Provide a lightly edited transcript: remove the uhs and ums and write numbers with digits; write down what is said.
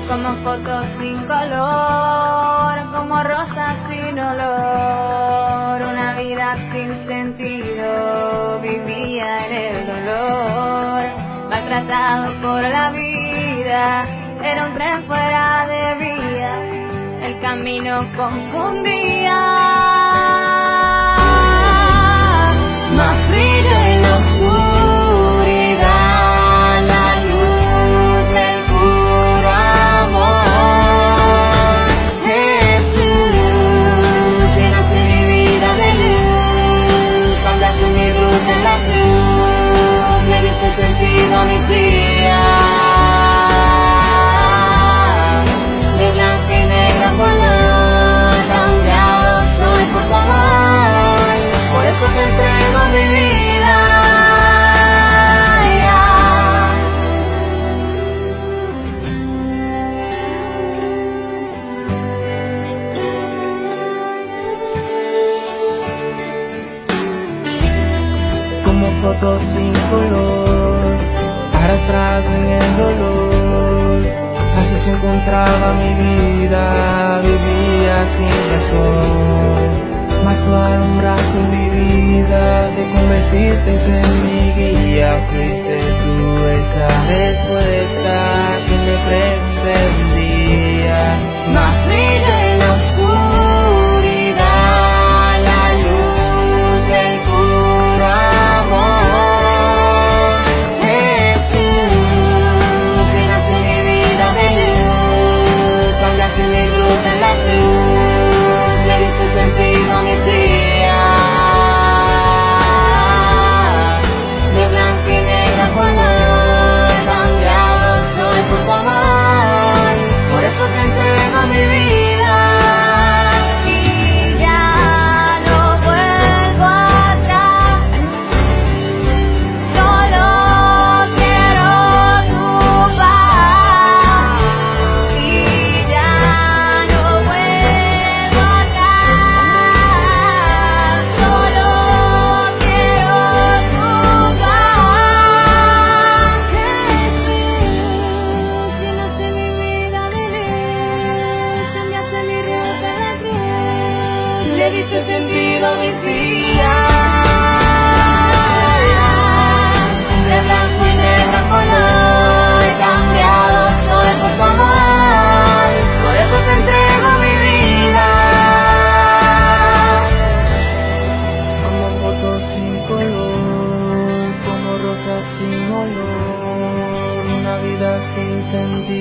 Como fotos sin color, como rosas sin olor, una vida sin sentido, vivía en el dolor, maltratado por la vida, era un tren fuera de vía, el camino confundía, más brillo en la oscuridad. Sentido a mis días, de blanco y negro color, cambiado soy por tu amor, por eso te entrego mi vida. Como fotos sin color, arrastrado en el dolor, así se encontraba mi vida, vivía sin razón, mas tú alumbraste mi vida, te convertiste en mi guía, fuiste tú esa respuesta que me pretendía, más brillo en la oscuridad, la luz del puro amor. En la cruz le diste sentido a mis días, de blanco y negro color, cambiado soy por tu amor, por eso te entrego mi vida. Y ya no vuelvo atrás, solo quiero tu paz. Y ya le diste sentido a mis días, de blanco y negro color, cambiado soy por tu amor, por eso te entrego mi vida. Como fotos sin color, como rosas sin olor, una vida sin sentido.